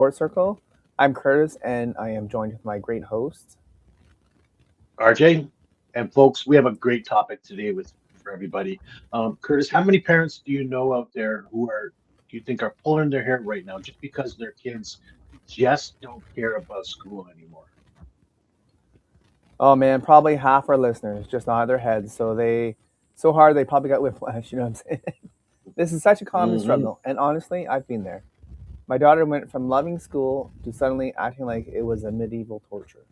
Support Circle. I'm Curtis, and I am joined with my great host. RJ. And folks, we have a great topic today with for everybody. Curtis, how many parents do you know out there do you think are pulling their hair right now just because their kids just don't care about school anymore? Oh man, probably half our listeners just nod their heads, so hard they probably got whiplash. You know what I'm saying? This is such a common Hmm. struggle, and honestly, I've been there. My daughter went from loving school to suddenly acting like it was a medieval torture.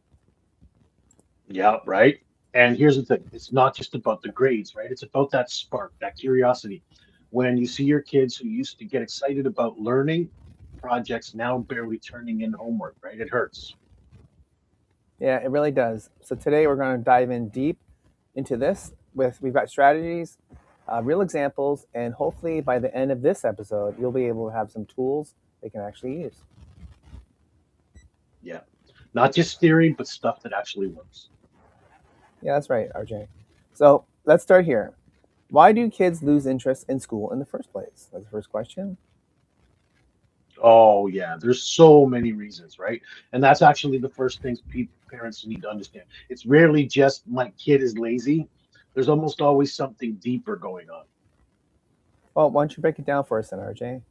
Yeah, right. And here's the thing, it's not just about the grades, right? It's about that spark, that curiosity. When you see your kids who used to get excited about learning projects now barely turning in homework, right? It hurts. Yeah, it really does. So today we're going to dive in deep into this. We've got strategies, real examples, and hopefully by the end of this episode, you'll be able to have some tools they can actually use. Yeah. Not just theory, but stuff that actually works. Yeah, that's right, RJ. So let's start here. Why do kids lose interest in school in the first place? That's the first question. Oh, yeah, there's so many reasons, right? And that's actually the first things parents need to understand. It's rarely just my kid is lazy. There's almost always something deeper going on. Well, why don't you break it down for us then, RJ?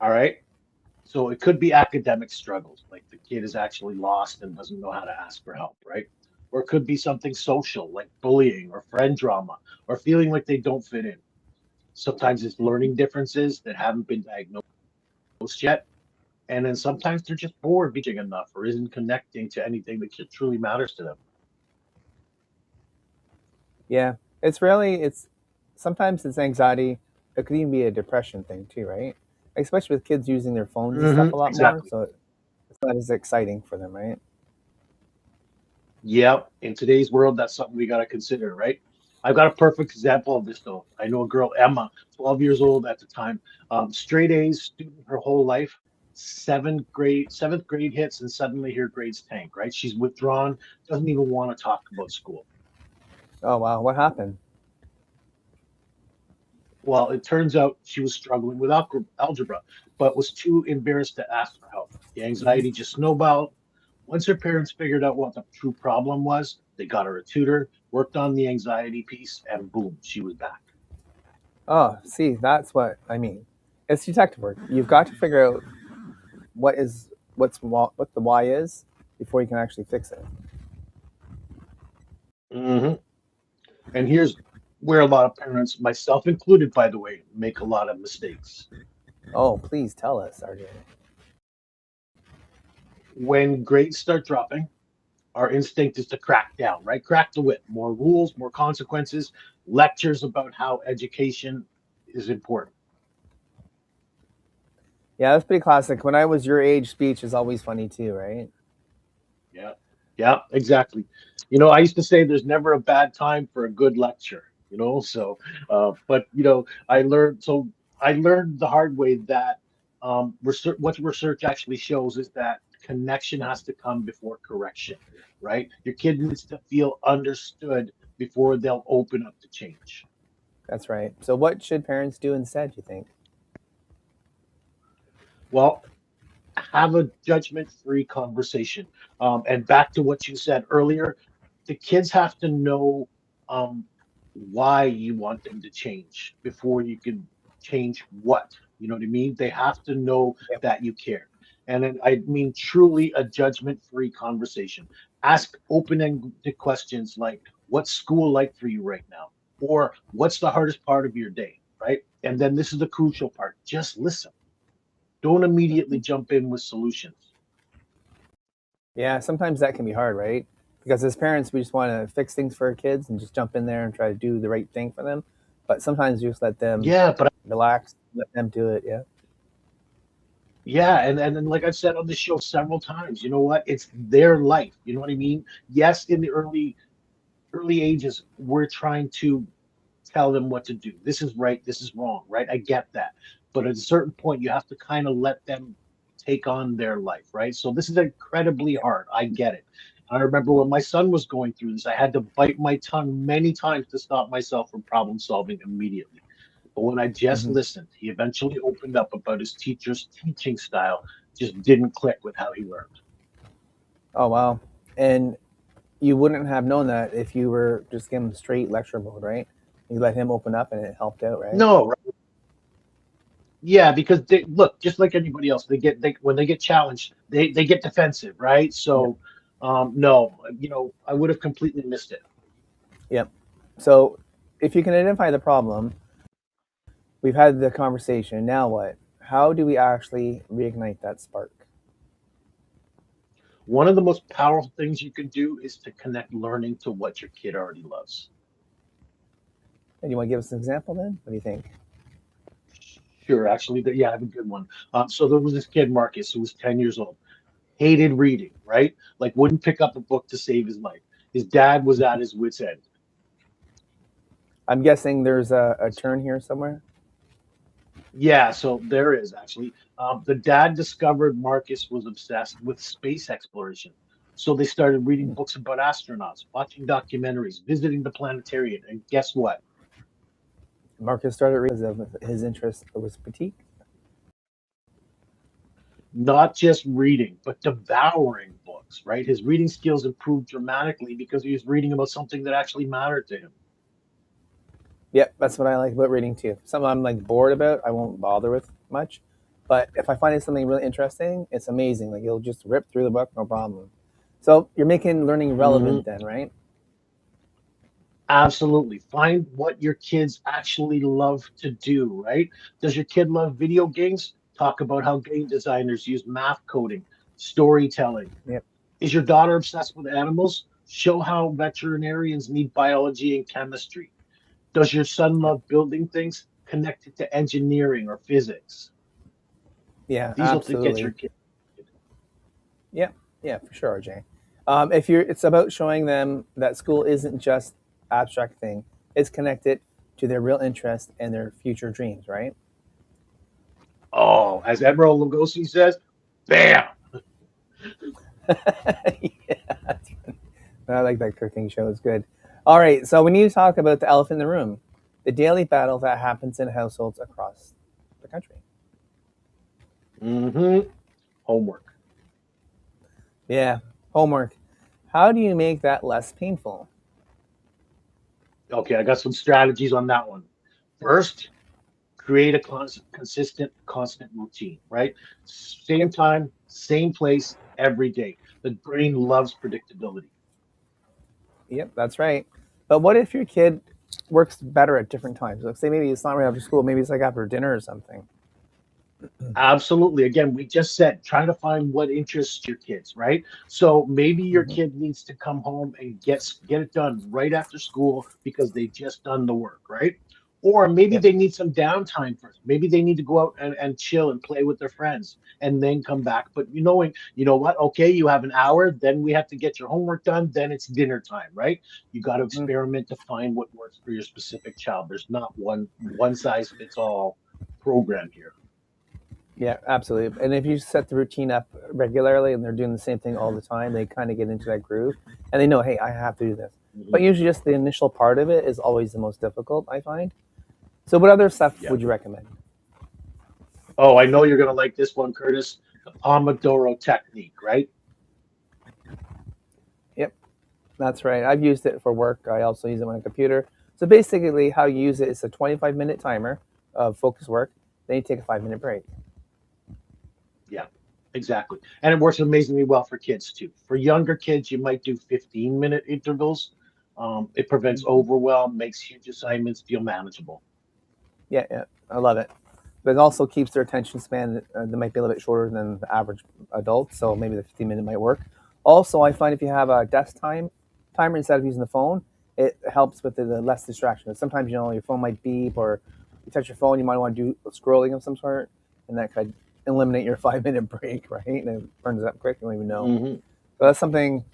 All right. So it could be academic struggles, like the kid is actually lost and doesn't know how to ask for help, right? Or it could be something social, like bullying or friend drama, or feeling like they don't fit in. Sometimes it's learning differences that haven't been diagnosed yet. And then sometimes they're just bored being enough or isn't connecting to anything that truly matters to them. Yeah, it's sometimes it's anxiety. It could even be a depression thing too, right? Especially with kids using their phones and stuff a lot more, Exactly. so it's not as exciting for them, right? Yep. In today's world, that's something we got to consider, right? I've got a perfect example of this, though. I know a girl, Emma, 12 years old at the time, straight A's student her whole life. Seventh grade hits, and suddenly her grades tank, right? She's withdrawn, doesn't even want to talk about school. Oh wow, what happened? Well, it turns out she was struggling with algebra, but was too embarrassed to ask for help. The anxiety just snowballed. Once her parents figured out what the true problem was, they got her a tutor, worked on the anxiety piece, and boom, she was back. Oh, see, that's what I mean. It's detective work. You've got to figure out what the why is before you can actually fix it. Hmm. And here's where a lot of parents, myself included, by the way, make a lot of mistakes. Oh, please tell us, RJ. When grades start dropping, our instinct is to crack down, right? Crack the whip. More rules, more consequences, lectures about how education is important. Yeah, that's pretty classic. When I was your age, speech is always funny too, right? Yeah, yeah, exactly. I used to say there's never a bad time for a good lecture, so, but, I learned the hard way that what research actually shows is that connection has to come before correction, right? Your kid needs to feel understood before they'll open up to change. That's right. So, what should parents do instead? You think? Well, have a judgment-free conversation. And back to what you said earlier, the kids have to know um, why you want them to change before you can change what. You know what I mean? They have to know Yep. that you care. And then I mean truly a judgment-free conversation. Ask open-ended questions like, what's school like for you right now? Or what's the hardest part of your day? Right? And then this is the crucial part. Just listen. Don't immediately jump in with solutions. Yeah, sometimes that can be hard, right? Because as parents, we just want to fix things for our kids and just jump in there and try to do the right thing for them. But sometimes you just let them Yeah, but relax, let them do it. Yeah. yeah, and then like I've said on the show several times, you know what? It's their life. You know what I mean? Yes, in the early ages, we're trying to tell them what to do. This is right, this is wrong, right? I get that. But at a certain point, you have to kind of let them take on their life, right? So this is incredibly hard. I get it. I remember when my son was going through this, I had to bite my tongue many times to stop myself from problem solving immediately. But when I just Hmm. listened, he eventually opened up about his teacher's teaching style just didn't click with how he learned. Oh wow. And you wouldn't have known that if you were just giving him straight lecture mode, right? You let him open up and it helped out, right? No, right? Yeah, because they look just like anybody else. They when they get challenged, they get defensive, right? Yep. So, no, I would have completely missed it. Yep. So if you can identify the problem, we've had the conversation. Now what? How do we actually reignite that spark? One of the most powerful things you can do is to connect learning to what your kid already loves. And you want to give us an example then? What do you think? Sure, actually, yeah, I have a good one. So there was this kid, Marcus, who was 10 years old, hated reading, right? Like, wouldn't pick up a book to save his life. His dad was at his wit's end. I'm guessing there's a turn here somewhere. Yeah, so there is actually. The dad discovered Marcus was obsessed with space exploration. So they started reading Hmm. books about astronauts, watching documentaries, visiting the planetarium. And guess what? Marcus started reading because of his interest was petite. Not just reading, but devouring books, right? His reading skills improved dramatically because he was reading about something that actually mattered to him. Yep, that's what I like about reading too. Something I'm like bored about, I won't bother with much. But if I find it something really interesting, it's amazing. Like you'll just rip through the book, no problem. So you're making learning Mhm. relevant then, right? Absolutely. Find what your kids actually love to do, right? Does your kid love video games? Talk about how game designers use math coding, storytelling. Yep. Is your daughter obsessed with animals? Show how veterinarians need biology and chemistry. Does your son Yep. love building things? Connect it to engineering or physics. Yeah, These will get your absolutely. kid. Yeah, yeah, for sure, Jay. If you're, it's about showing them that school isn't just abstract thing; it's connected to their real interest and their future dreams, right? Oh, as Admiral Lugosi says, bam. Yeah, I like that cooking show. It's good. All right, so we need to talk about the elephant in the room, the daily battle that happens in households across the country. Hmm. Homework. Yeah, homework. How do you make that less painful? Okay, I got some strategies on that one. First, create a consistent, constant routine, right? Same Yep, time, same place, every day. The brain loves predictability. yep, that's right. But what if your kid works better at different times? Like, say maybe it's not right after school, maybe it's like after dinner or something. Absolutely. Again, we just said try to find what interests your kids, right? So maybe your Hmm. kid needs to come home and get it done right after school because they just done the work, right? Or maybe Yep. they need some downtime first. Maybe they need to go out and chill and play with their friends and then come back. But you know what? Okay, you have an hour, then we have to get your homework done, then it's dinner time, right? You got to Hmm. experiment to find what works for your specific child. There's not one size fits all program here. Yeah, absolutely. And if you set the routine up regularly and they're doing the same thing all the time, they kind of get into that groove and they know, hey, I have to do this. But Mhm. usually, just the initial part of it is always the most difficult, I find. So, what other stuff Yeah. would you recommend? Oh, I know you're going to like this one, Curtis. The Pomodoro technique, right? Yep, that's right. I've used it for work. I also use it on a computer. So, basically, how you use it is a 25-minute timer of focus work. Then you take a 5-minute break. Yeah, exactly. And it works amazingly well for kids too. For younger kids, you might do 15-minute intervals. It prevents Mhm. overwhelm, makes huge assignments feel manageable. Yeah, yeah, I love it. But it also keeps their attention span. They might be a little bit shorter than the average adult, so maybe the 15-minute might work. Also, I find if you have a desk time timer instead of using the phone, it helps with the less distraction. Sometimes your phone might beep or you touch your phone, you might want to do scrolling of some sort, and that could eliminate your 5-minute break, right? And it burns up quick. You don't even know. Hmm. So that's something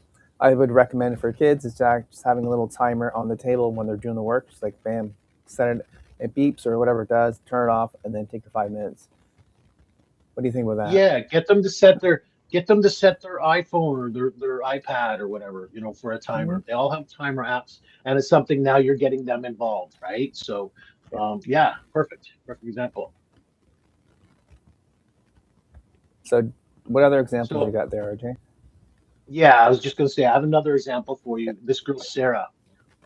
I would recommend for kids is just having a little timer on the table when they're doing the work. Just like bam, set it, it beeps or whatever it does, turn it off, and then take your 5 minutes. What do you think about that? Yeah, get them to set their iPhone or their iPad or whatever, for a Mm-hmm. timer. They all have timer apps, and it's something now you're getting them involved, right? So Yeah. Yeah, perfect example. So, what other examples you So got there, RJ? yeah, I was just going to say, I have another example for Yeah. you. This girl, Sarah,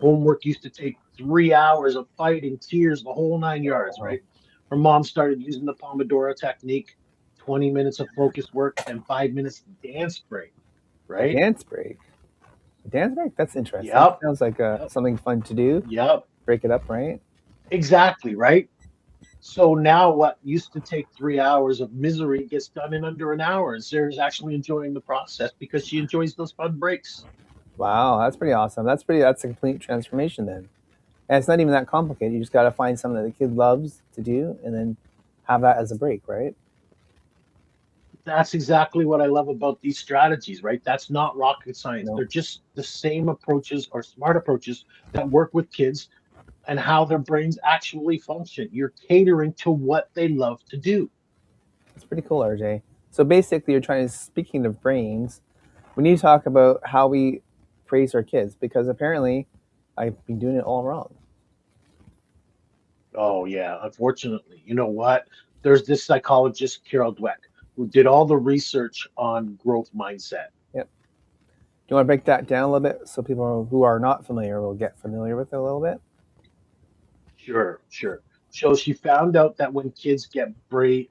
homework used to take 3 hours of fighting, tears, the whole 9 yards, Oh, right? Her mom started using the Pomodoro technique, 20 minutes of focused work, then 5 minutes dance break, a right? dance break. A dance break? That's interesting. Yep, Sounds like yep, something fun to do. yep, Break it up, right? exactly, right? So now what used to take 3 hours of misery gets done in under an hour, and Sarah's actually enjoying the process because she enjoys those fun breaks. Wow, that's pretty awesome. That's a complete transformation then. And it's not even that complicated. You just got to find something that the kid loves to do and then have that as a break, right? That's exactly what I love about these strategies, right? That's not rocket science. No, They're just the same approaches or smart approaches that work with kids and how their brains actually function. You're catering to what they love to do. it's pretty cool, RJ. So basically, you're trying to, speaking of brains, we need to talk about how we praise our kids because apparently I've been doing it all wrong. Oh, yeah. Unfortunately, you know what? There's this psychologist, Carol Dweck, who did all the research on growth mindset. Yep. Do you want to break that down a little bit so people who are not familiar will get familiar with it a little bit? Sure, sure. So she found out that when kids get brave,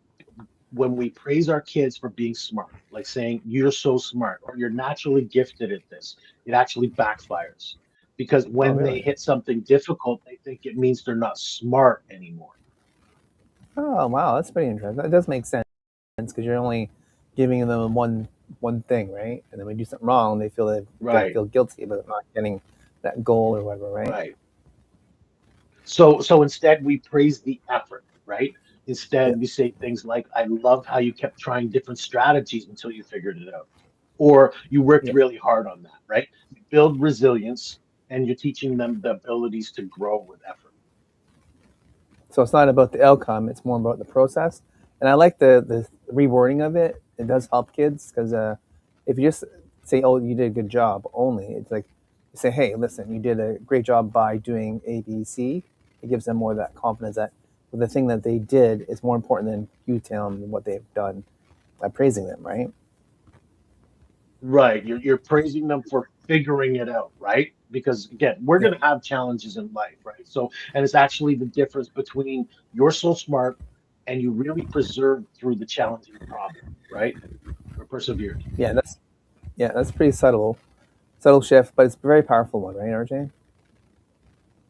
when we praise our kids for being smart, like saying, you're so smart or you're naturally gifted at this, it actually backfires. Because Oh, when they really? hit something difficult, they think it means they're not smart anymore. Oh, wow, that's pretty interesting. That does make sense because you're only giving them one thing, right? And then when you do something wrong, they Right, feel guilty about not getting that goal or whatever, right? right. So instead we praise the effort, right? Yeah, Instead we say things like, I love how you kept trying different strategies until you figured it out. Or you worked yeah. really hard on that, right? You build resilience and you're teaching them the abilities to grow with effort. So it's not about the outcome; it's more about the process. And I like the rewording of it. It does help kids because if you just say, "Oh, you did a good job," only it's like you say, "Hey, listen, you did a great job by doing A, B, C." It gives them more of that confidence that the thing that they did is more important than you tell them what they've done by praising them, right? Right. You're praising them for figuring it out, right? Because again, we're Yeah. going to have challenges in life, right? So, and it's actually the difference between you're so smart and you really persevered through the challenging problem, right? Or persevered. Yeah, that's pretty subtle shift, but it's a very powerful one, right, RJ?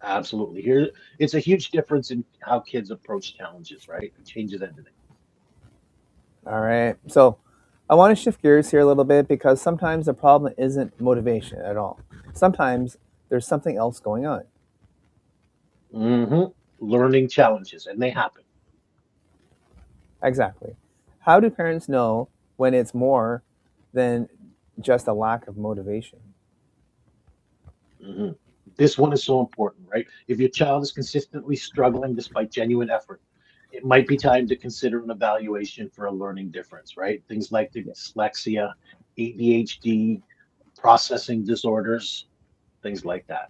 Absolutely. Here, it's a huge difference in how kids approach challenges, right? It changes everything. All right. So I want to shift gears here a little bit because sometimes the problem isn't motivation at all. Sometimes there's something else going on. hmm Learning challenges, and they happen. Exactly. How do parents know when it's more than just a lack of motivation? hmm This one is so important, right? If your child is consistently struggling despite genuine effort, it might be time to consider an evaluation for a learning difference, right? Things like Yeah, dyslexia, ADHD, processing disorders, things like that.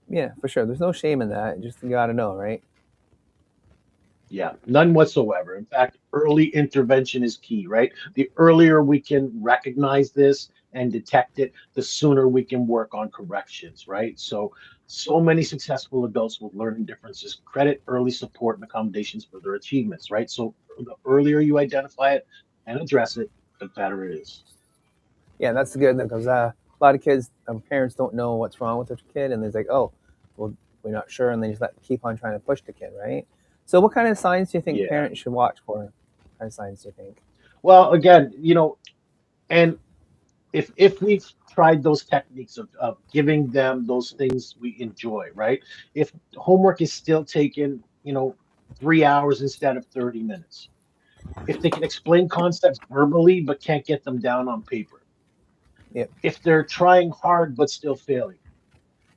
yeah, for sure. There's no shame in that. Just you got to know, right? Yeah, none whatsoever. In fact, early intervention is key, right? The earlier we can recognize this and detect it, the sooner we can work on corrections, right? So many successful adults with learning differences credit early support and accommodations for their achievements, right? So the earlier you identify it and address it, the better it is. Yeah, that's good because a lot of kids, parents don't know what's wrong with their kid, and they're like, "Oh, well, we're not sure," and they just keep on trying to push the kid, right? So, what kind of signs do you think Yeah. parents should watch for? What kind of signs do you think? Well, again, and if we've tried those techniques of giving them those things we enjoy, right? If homework is still taking, 3 hours instead of 30 minutes, if they can explain concepts verbally but can't get them down on paper, Yeah. if they're trying hard but still failing,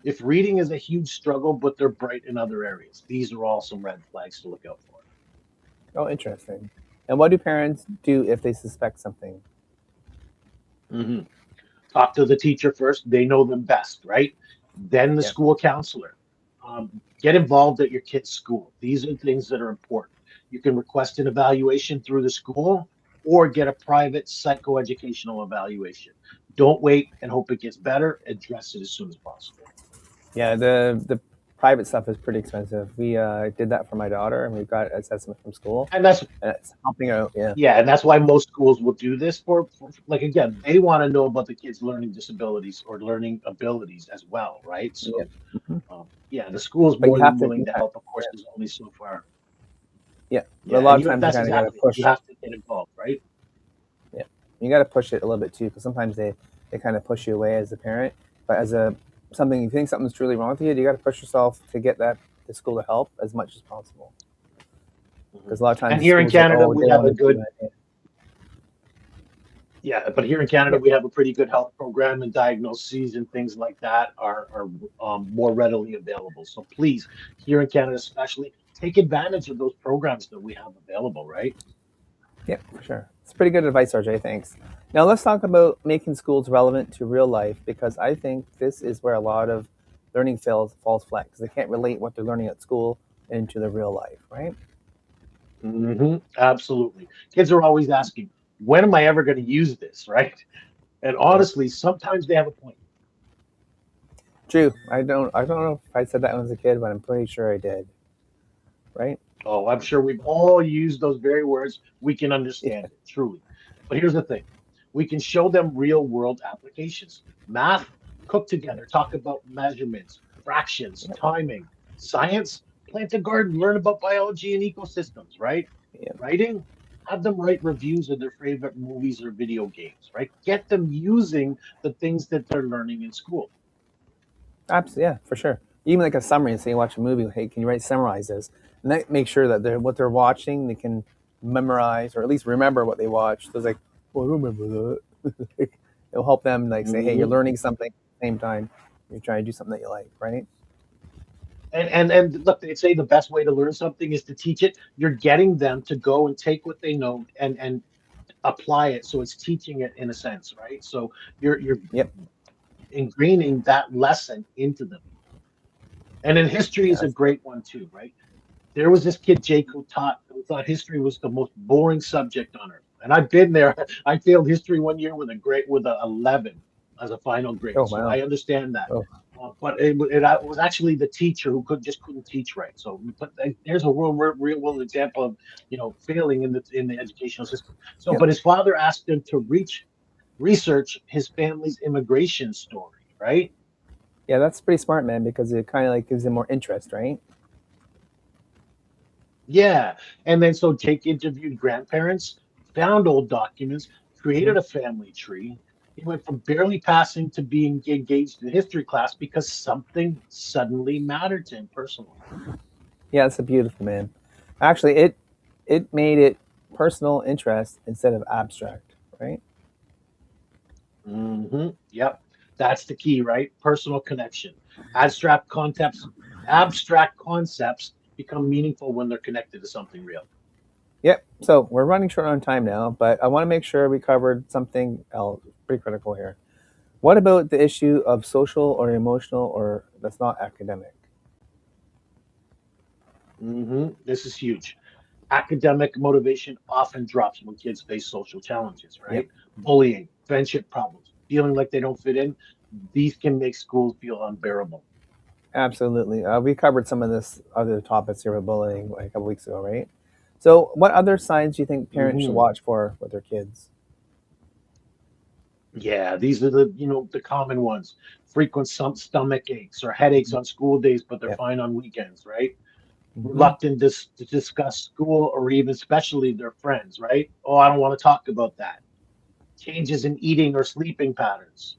if reading is a huge struggle but they're bright in other areas, these are all some red flags to look out for. Oh, interesting. And what do parents do if they suspect something? Mhm. Talk to the teacher first. They know them best, right? Then the Yeah. school counselor. Get involved at your kid's school. These are things that are important. You can request an evaluation through the school or get a private psychoeducational evaluation. Don't wait and hope it gets better. Address it as soon as possible. Yeah, the private stuff is pretty expensive. We did that for my daughter, and we got assessment from school, And that's and it's helping out. Yeah, Yeah, and that's why most schools will do this like again, they want to know about the kids' learning disabilities or learning abilities as well, right? yeah. So, Hmm. yeah, the school's But more you than have to, willing to yeah, help. Of yeah, course, there's only so far. yeah. A Yeah, lot and of times you that's kind of got to exactly it. You push. have to get involved, right? Yeah, you got to push it a little bit too, because sometimes they kind of push you away as a parent. But as a something you think something's truly wrong with you got to push yourself to get that the school to help as much as possible. Mhm. Because a lot of times And the here in school's like, Canada, oh, we they have want a to do good, that. yeah, but here in Canada, Yeah, we have a pretty good health program, and diagnoses and things like that are more readily available. So please, here in Canada especially, take advantage of those programs that we have available, right? yeah, for sure. It's pretty good advice, RJ. Thanks. Now let's talk about making schools relevant to real life because I think this is where a lot of learning falls flat because they can't relate what they're learning at school into the real life, right? Absolutely. Kids are always asking, when am I ever going to use this, right? And Yeah, honestly, sometimes they have a point. true. I don't know if I said that when I was a kid, but I'm pretty sure I did, right? Oh, I'm sure we've all used those very words. We can Yeah, understand it, truly. But here's the thing, we can show them real world applications. Math, cook together, talk about measurements, fractions, yeah, timing. Science, plant a garden, learn about biology and ecosystems, right? yeah. Writing, have them write reviews of their favorite movies or video games, right? Get them using the things that they're learning in school. Absolutely, yeah, for sure. Even like a summary, say you watch a movie, hey, can you write summarize this? And that make sure that what they're watching, they can memorize or at least remember what they watched. So it's like, well, I remember that. It'll help them like say, hey, you're Mhm. learning something at the same time. You're trying to do something that you like, right? And look, they say the best way to learn something is to teach it. You're getting them to go and take what they know and apply it. So it's teaching it in a sense, right? So you're Yep. ingraining that lesson into them. And then history is Yeah. a great one too, right? There was this kid Jake who thought history was the most boring subject on earth. And I've been there. I failed history one year with a 11 as a final grade. Oh So wow. I understand that. Oh But it was actually the teacher who couldn't teach right. So, but there's a real world example of failing in the educational system. So, yep. but his father asked him to research his family's immigration story, right? Yeah, that's pretty smart, man, because it kind of like gives them more interest, right? Yeah. And then so Jake interviewed grandparents, found old documents, Hmm. created a family tree. He went from barely passing to being engaged in history class because something suddenly mattered to him personally. Yeah, it's a beautiful man. Actually, it made it personal interest instead of abstract, right? Yep. That's the key, right? Personal connection. Abstract concepts become meaningful when they're connected to something real. Yep. So we're running short on time now, but I want to make sure we covered something else pretty critical here. What about the issue of social or emotional or that's not academic? This is huge. Academic motivation often drops when kids face social challenges, Yep. right? Bullying, friendship problems, feeling like they don't fit in. These can make schools feel unbearable. Absolutely. We covered some of this other topics here with bullying like a couple weeks ago, right? So, what other signs do you think parents should hmm watch for with their kids? Yeah, these are the common ones. Frequent stomach aches or headaches Mhm. on school days, but they're Yep. fine on weekends, right? Hmm. Reluctant to discuss school or even especially their friends, right? Oh, I don't want to talk about that. Changes in eating or sleeping patterns,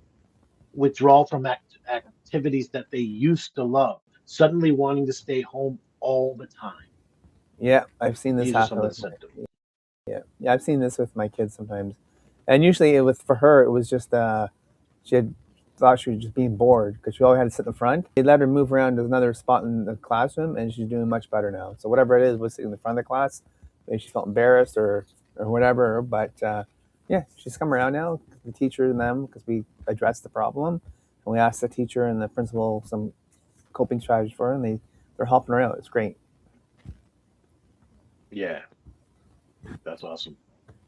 withdrawal from activities that they used to love, suddenly wanting to stay home all the time. Yeah, I've seen this These are some happen of the with my symptoms. yeah, I've seen this with my kids sometimes, and usually it was for her. It was just she had thought she was just being bored because she always had to sit in the front. They let her move around to another spot in the classroom, and she's doing much better now. So whatever it is, was sitting in the front of the class. Maybe she felt embarrassed or whatever, but yeah, she's come around now. The teacher and them because we addressed the problem, and we asked the teacher and the principal some coping strategies for her, and they they're helping her out. It's great. Yeah, that's awesome.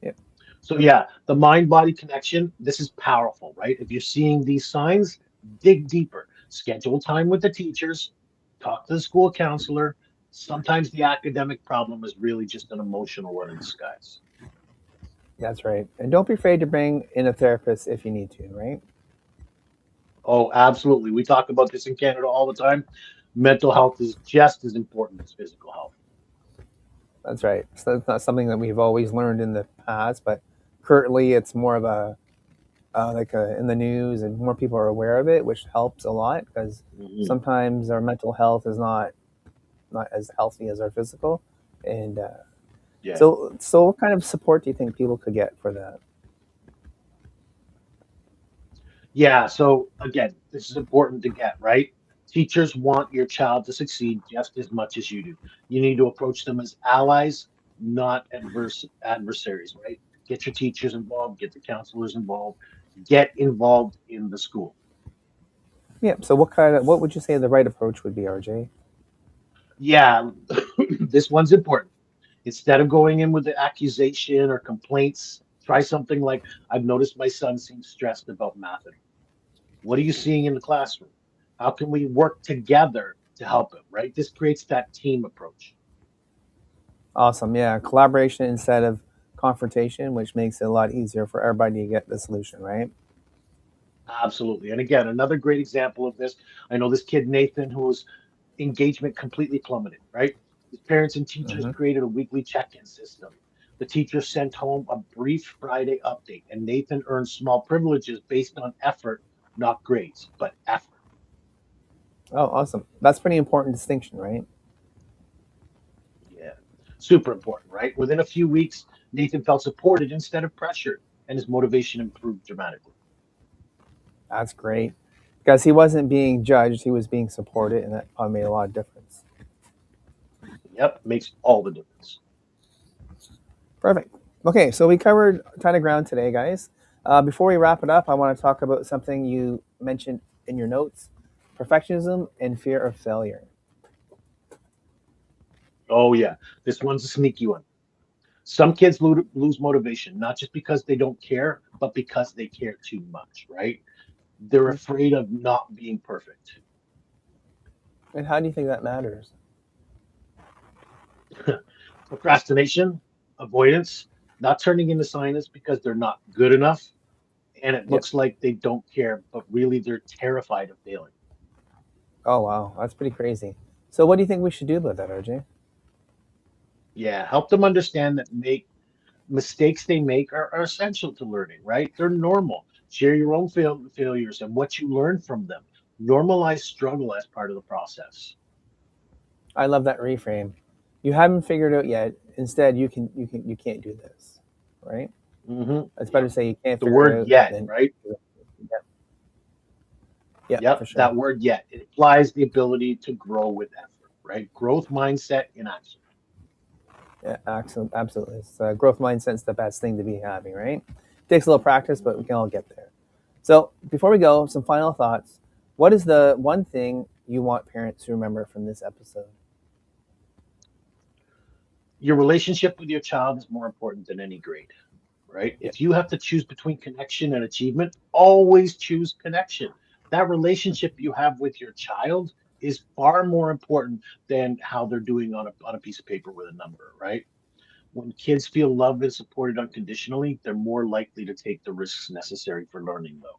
Yeah, So yeah, the mind body connection, this is powerful, right? If you're seeing these signs, dig deeper. Schedule time with the teachers, talk to the school counselor. Sometimes the academic problem is really just an emotional one in disguise. that's right. And don't be afraid to bring in a therapist if you need to, right? Oh, absolutely. We talk about this in Canada all the time. Mental health is just as important as physical health. That's right. So it's not something that we've always learned in the past, but currently it's more of a in the news, and more people are aware of it, which helps a lot because Mhm. sometimes our mental health is not as healthy as our physical. And Yeah. so what kind of support do you think people could get for that? Yeah. So again, this is important to get, right? Teachers want your child to succeed just as much as you do. You need to approach them as allies, not adversaries, right? Get your teachers involved, get the counselors involved, get involved in the school. Yeah. So what would you say the right approach would be, RJ? Yeah, this one's important. Instead of going in with the accusation or complaints, try something like, I've noticed my son seems stressed about math at home. What are you seeing in the classroom? How can we work together to help him, right? This creates that team approach. Awesome. Yeah, collaboration instead of confrontation, which makes it a lot easier for everybody to get the solution, right? Absolutely. And again, another great example of this, I know this kid, Nathan, whose engagement completely plummeted, right? His parents and teachers Hmm. created a weekly check in system. The teacher sent home a brief Friday update, and Nathan earned small privileges based on effort, not grades, but effort. Oh, awesome. That's pretty important distinction, right? Yeah. Super important, right? Within a few weeks, Nathan felt supported instead of pressured, and his motivation improved dramatically. That's great. Because he wasn't being judged, he was being supported, and that probably made a lot of difference. Yep, makes all the difference. Perfect. Okay, so we covered a ton of ground today, guys. Before we wrap it up, I want to talk about something you mentioned in your notes: perfectionism and fear of failure. Oh, yeah. This one's a sneaky one. Some kids lose motivation, not just because they don't care, but because they care too much, right? They're Mhm. afraid of not being perfect. And how do you think that matters? Procrastination, avoidance, not turning into scientists because they're not good enough. And it Yep. looks like they don't care, but really they're terrified of failing. Oh, wow. That's pretty crazy. So, what do you think we should do about that, RJ? Yeah, help them understand that make mistakes they make are essential to learning, right? They're normal. Share your own failures and what you learn from them. Normalize struggle as part of the process. I love that reframe. You haven't figured it out yet. Instead, you can't do this, right? It's better Yep. to say you can't The figure word it out yet, than right? yeah, yeah, for Yep. sure. That word yet. It implies the ability to grow with effort, right? Growth mindset in action. Yeah, absolutely. It's growth mindset's the best thing to be having, right? Takes a little practice, but we Mhm. can all get there. So before we go, some final thoughts. What is the one thing you want parents to remember from this episode? Your relationship with your child is more important than any grade, right? Yeah, If you have to choose between connection and achievement, always choose connection. That relationship you have with your child is far more important than how they're doing on a piece of paper with a number, right? When kids feel loved and supported unconditionally, they're more likely to take the risks necessary for learning, though.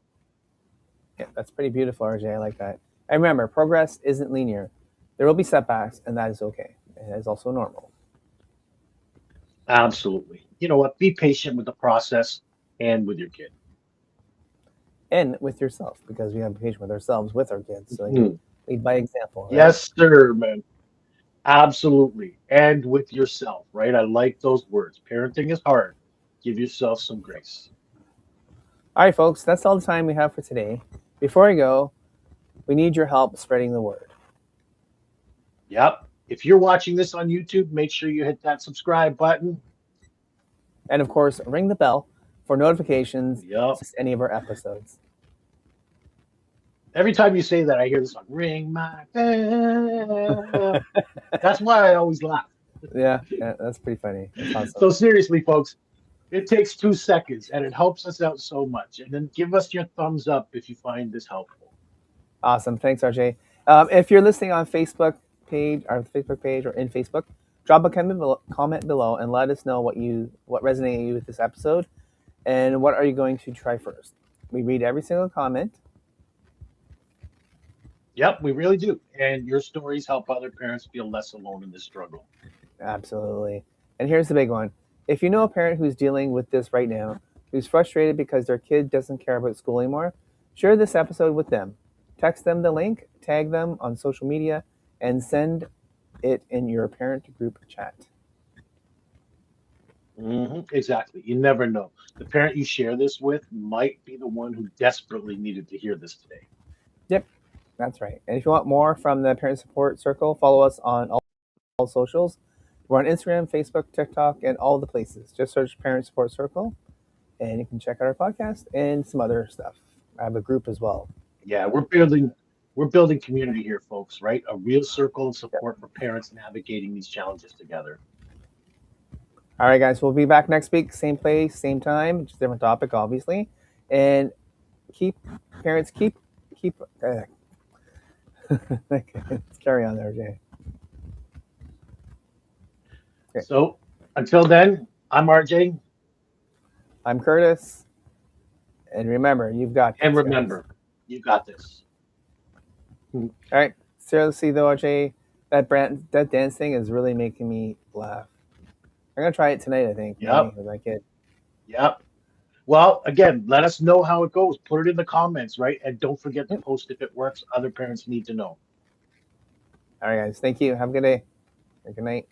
yeah, that's pretty beautiful, RJ. I like that. And remember, progress isn't linear. There will be setbacks, and that is okay. And that is also normal. Absolutely. You know what? Be patient with the process and with your kid. And with yourself, because we have to be patient with ourselves with our kids, so they can Mhm. lead by example, right? Yes, sir, man. Absolutely. And with yourself, right? I like those words. Parenting is hard. Give yourself some grace. All right, folks, that's all the time we have for today. Before I go, we need your help spreading the word. Yep. If you're watching this on YouTube, make sure you hit that subscribe button. And of course, ring the bell for notifications Yep. of any of our episodes. Every time you say that, I hear the song "Ring My Bell." That's why I always laugh. Yeah, yeah, that's pretty funny. That's awesome. So seriously, folks, it takes 2 seconds and it helps us out so much. And then give us your thumbs up if you find this helpful. Awesome. Thanks, RJ. If you're listening on Facebook page, or in Facebook, drop a comment below and let us know what resonated you with this episode, and what are you going to try first. We read every single comment. Yep, we really do. And your stories help other parents feel less alone in this struggle. Absolutely. And here's the big one. If you know a parent who's dealing with this right now, who's frustrated because their kid doesn't care about school anymore, share this episode with them. Text them the link, tag them on social media, and send it in your parent group chat. Exactly. You never know. The parent you share this with might be the one who desperately needed to hear this today. Yep, that's right. And if you want more from the Parent Support Circle, follow us on all socials. We're on Instagram, Facebook, TikTok, and all the places. Just search Parent Support Circle, and you can check out our podcast and some other stuff. I have a group as well. Yeah, we're building community here, folks, right? A real circle of Yep. support for parents navigating these challenges together. All right, guys, we'll be back next week, same place, same time, just different topic, obviously. And keep parents keep. Let's carry on there, Jay. Okay, So until then, I'm RJ, I'm Curtis, and remember, you've got and this, guys. remember, you got this. All right, seriously though, RJ, that dance thing is really making me laugh. I'm gonna try it tonight. I think maybe Yep, with my kid. yep. Well, again, let us know how it goes. Put it in the comments, right? And don't forget to Yep. post if it works. Other parents need to know. All right, guys. Thank you. Have a good day. Or good night.